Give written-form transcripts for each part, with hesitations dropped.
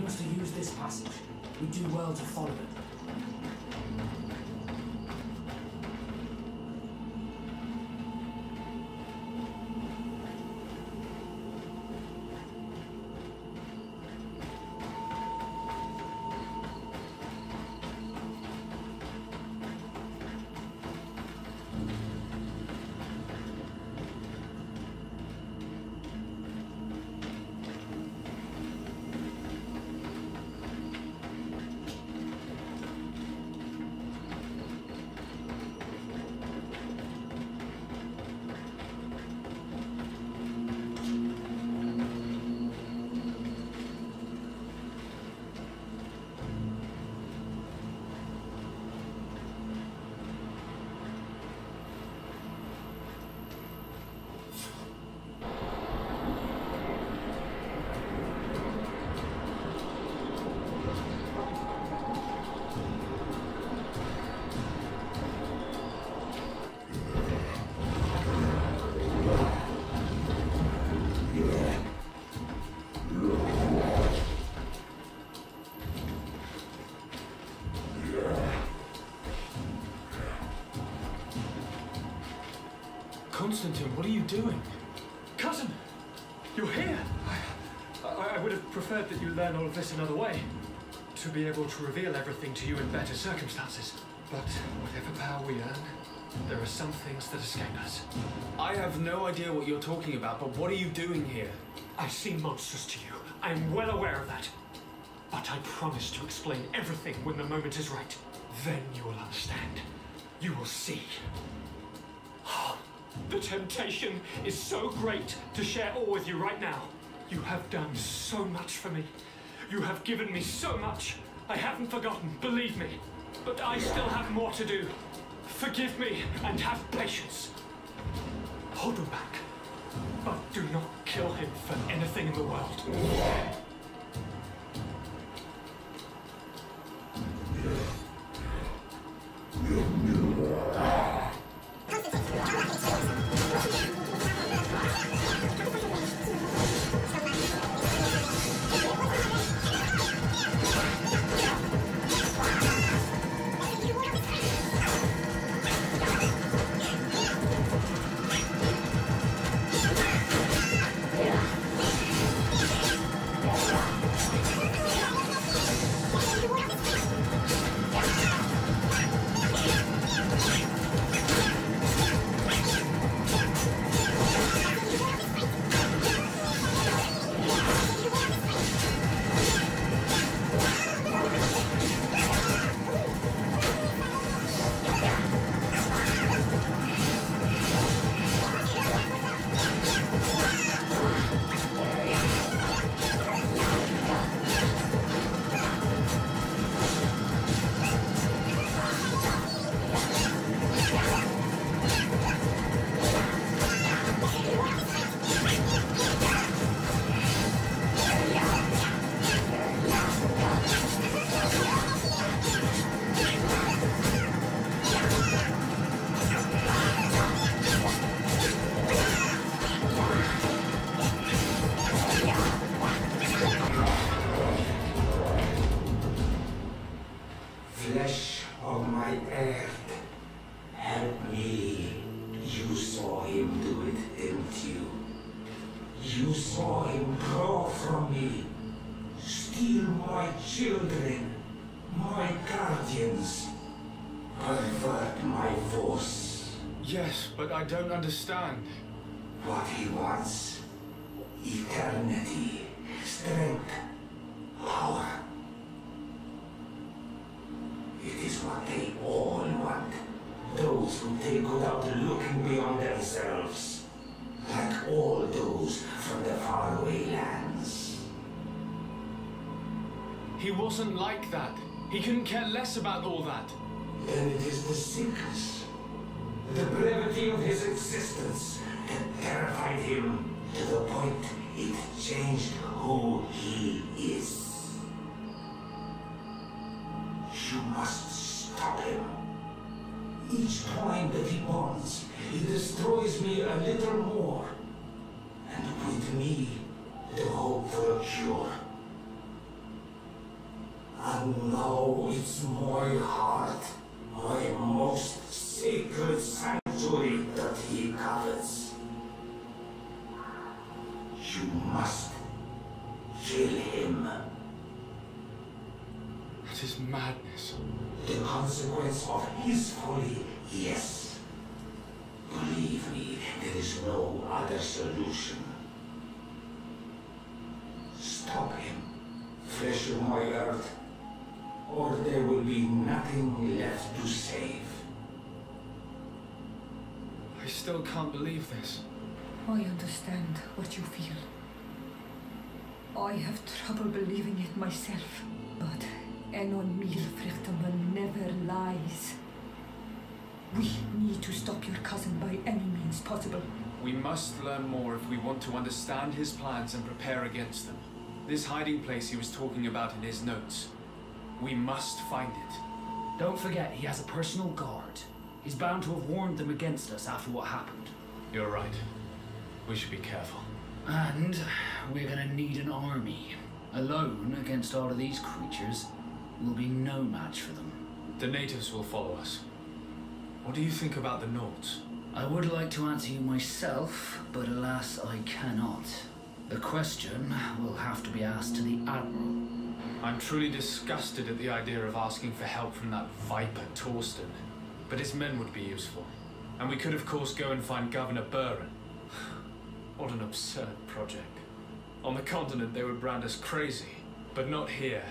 telling us to use this passage. We do well to follow it. Constantine, what are you doing? Cousin! You're here! I would have preferred that you learn all of this another way. To be able to reveal everything to you in better circumstances. But whatever power we earn, there are some things that escape us. I have no idea what you're talking about, but what are you doing here? I seem monstrous to you. I am well aware of that. But I promise to explain everything when the moment is right. Then you will understand. You will see. The temptation is so great to share all with you right now. You have done so much for me. You have given me so much. I haven't forgotten, believe me. But I still have more to do. Forgive me and have patience. Hold him back. But do not kill him for anything in the world. But I don't understand. What he wants. Eternity. Strength. Power. It is what they all want. Those who take without looking beyond themselves. Like all those from the faraway lands. He wasn't like that. He couldn't care less about all that. Then it is the sickness. The brevity of his existence that terrified him to the point it changed who he is. You must stop him. Each time that he bonds, he destroys me a little more. And with me, the hope for a cure. And now it's my heart, my most sacred sanctuary that he covets. You must kill him. That is madness. The consequence of his folly, yes. Believe me, there is no other solution. Stop him, flesh of my earth, or there will be nothing left to save. I still can't believe this. I understand what you feel. I have trouble believing it myself, but Enon Milfrichterman never lies. We need to stop your cousin by any means possible. We must learn more if we want to understand his plans and prepare against them. This hiding place he was talking about in his notes. We must find it. Don't forget, he has a personal guard. He's bound to have warned them against us after what happened. You're right. We should be careful. And we're gonna need an army. Alone against all of these creatures, we'll be no match for them. The natives will follow us. What do you think about the Nords? I would like to answer you myself, but alas, I cannot. The question will have to be asked to the Admiral. I'm truly disgusted at the idea of asking for help from that viper Torsten. But his men would be useful. And we could of course go and find Governor Buren. What an absurd project. On the continent they would brand us crazy, but not here.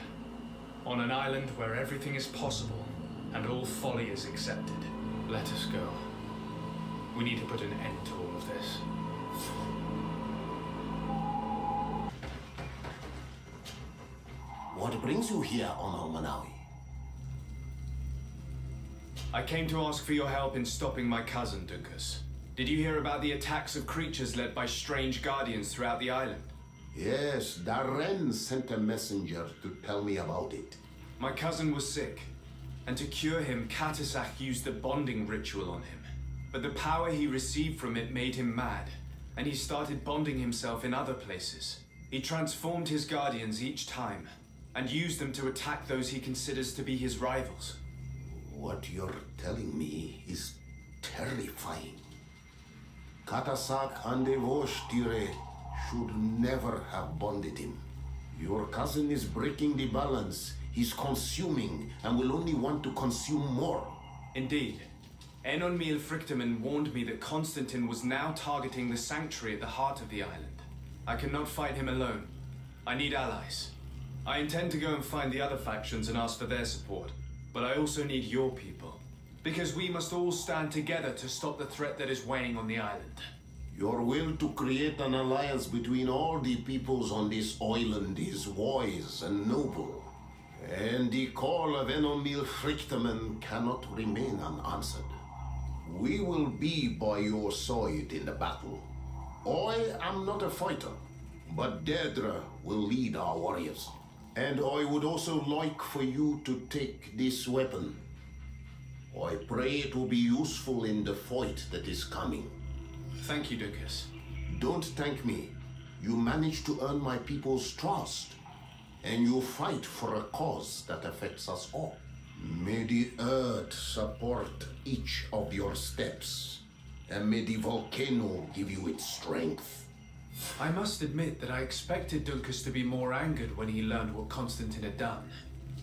On an island where everything is possible, and all folly is accepted. Let us go. We need to put an end to all of this. What brings you here, Ono Manawi? I came to ask for your help in stopping my cousin, Dunkus. Did you hear about the attacks of creatures led by strange guardians throughout the island? Yes, Darren sent a messenger to tell me about it. My cousin was sick, and to cure him, Katasak used the bonding ritual on him. But the power he received from it made him mad, and he started bonding himself in other places. He transformed his guardians each time, and used them to attack those he considers to be his rivals. What you're telling me is terrifying. Katasak and Evoshtire should never have bonded him. Your cousin is breaking the balance. He's consuming and will only want to consume more. Indeed. Enonmil Frichtemann warned me that Constantine was now targeting the sanctuary at the heart of the island. I cannot fight him alone. I need allies. I intend to go and find the other factions and ask for their support. But I also need your people. Because we must all stand together to stop the threat that is weighing on the island. Your will to create an alliance between all the peoples on this island is wise and noble. And the call of Enomil Frichtemann cannot remain unanswered. We will be by your side in the battle. I am not a fighter, but Dedra will lead our warriors. And I would also like for you to take this weapon. I pray it will be useful in the fight that is coming. Thank you, Dunkus. Don't thank me. You managed to earn my people's trust. And you fight for a cause that affects us all. May the earth support each of your steps. And may the volcano give you its strength. I must admit that I expected Dunkus to be more angered when he learned what Constantine had done.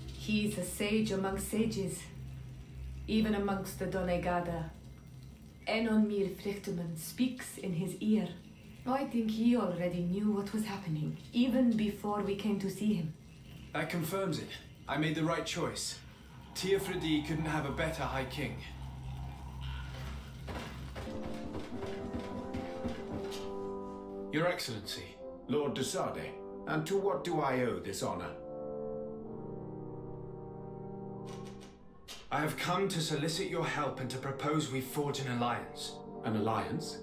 He's a sage among sages, even amongst the Donegada. Enonmir Frichtemann speaks in his ear. I think he already knew what was happening, even before we came to see him. That confirms it. I made the right choice. Teofredi couldn't have a better High King. Your Excellency. Lord de Sade, and to what do I owe this honor? I have come to solicit your help and to propose we forge an alliance. An alliance?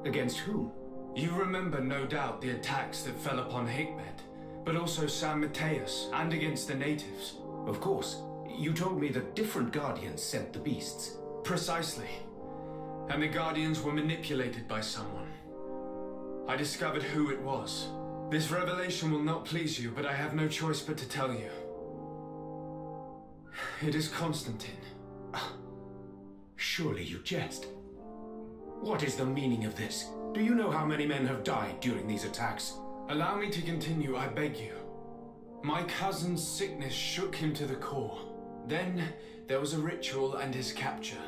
Against whom? You remember, no doubt, the attacks that fell upon Hikmet, but also San Mateus, and against the natives. Of course. You told me that different guardians sent the beasts. Precisely. And the guardians were manipulated by someone. I discovered who it was. This revelation will not please you, but I have no choice but to tell you. It is Constantine. Surely you jest. What is the meaning of this? Do you know how many men have died during these attacks? Allow me to continue, I beg you. My cousin's sickness shook him to the core. Then there was a ritual and his capture.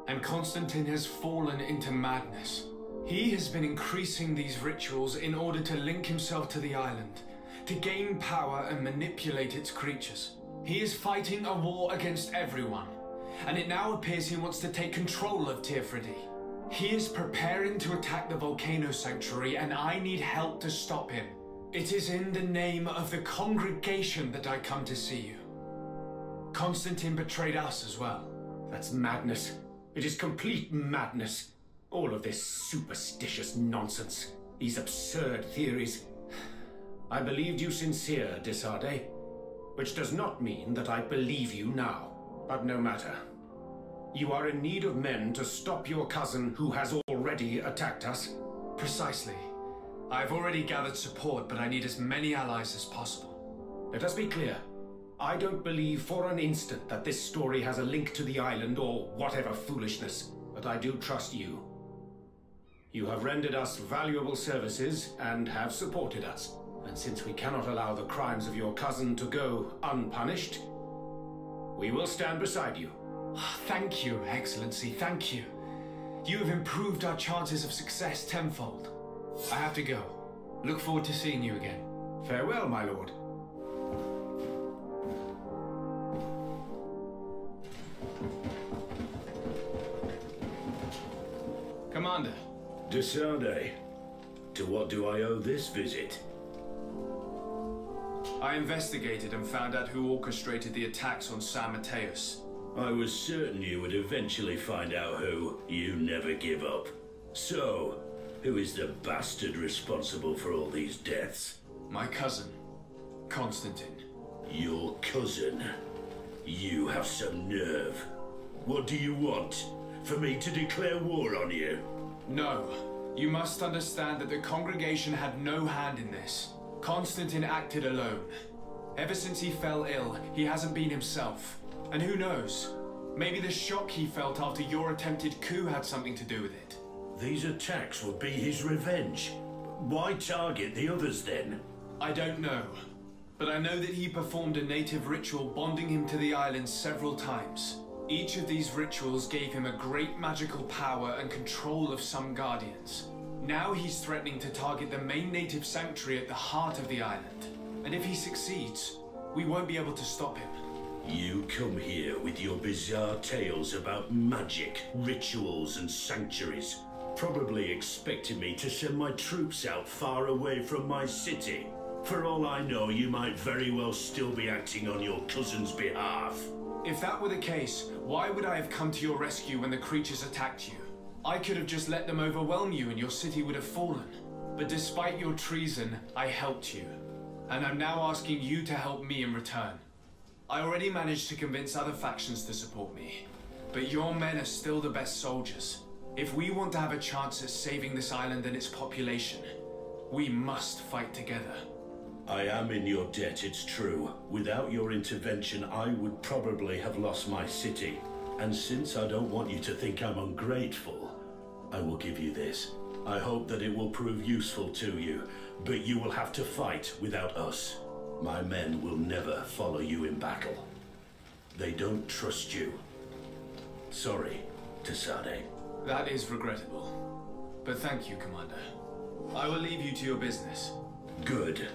And Constantine has fallen into madness. He has been increasing these rituals in order to link himself to the island, to gain power and manipulate its creatures. He is fighting a war against everyone, and it now appears he wants to take control of Tirfridi. He is preparing to attack the volcano sanctuary, and I need help to stop him. It is in the name of the congregation that I come to see you. Constantine betrayed us as well. That's madness. It is complete madness. All of this superstitious nonsense. These absurd theories. I believed you sincere, Desade. Which does not mean that I believe you now. But no matter. You are in need of men to stop your cousin who has already attacked us. Precisely. I've already gathered support, but I need as many allies as possible. Let us be clear. I don't believe for an instant that this story has a link to the island or whatever foolishness, but I do trust you. You have rendered us valuable services and have supported us. And since we cannot allow the crimes of your cousin to go unpunished, we will stand beside you. Thank you, Excellency, thank you. You have improved our chances of success tenfold. I have to go. Look forward to seeing you again. Farewell, my lord. Commander. Desade, to what do I owe this visit? I investigated and found out who orchestrated the attacks on San Mateus. I was certain you would eventually find out who. You never give up. So, who is the bastard responsible for all these deaths? My cousin, Constantine. Your cousin? You have some nerve. What do you want? For me to declare war on you? No. You must understand that the congregation had no hand in this. Constantine acted alone. Ever since he fell ill, he hasn't been himself. And who knows? Maybe the shock he felt after your attempted coup had something to do with it. These attacks would be his revenge. Why target the others then? I don't know. But I know that he performed a native ritual bonding him to the island several times. Each of these rituals gave him a great magical power and control of some guardians. Now he's threatening to target the main native sanctuary at the heart of the island. And if he succeeds, we won't be able to stop him. You come here with your bizarre tales about magic, rituals and sanctuaries, probably expecting me to send my troops out far away from my city. For all I know, you might very well still be acting on your cousin's behalf. If that were the case, why would I have come to your rescue when the creatures attacked you? I could have just let them overwhelm you and your city would have fallen. But despite your treason, I helped you. And I'm now asking you to help me in return. I already managed to convince other factions to support me. But your men are still the best soldiers. If we want to have a chance at saving this island and its population, we must fight together. I am in your debt, it's true. Without your intervention, I would probably have lost my city. And since I don't want you to think I'm ungrateful, I will give you this. I hope that it will prove useful to you, but you will have to fight without us. My men will never follow you in battle. They don't trust you. Sorry, Desade. That is regrettable. But thank you, Commander. I will leave you to your business. Good.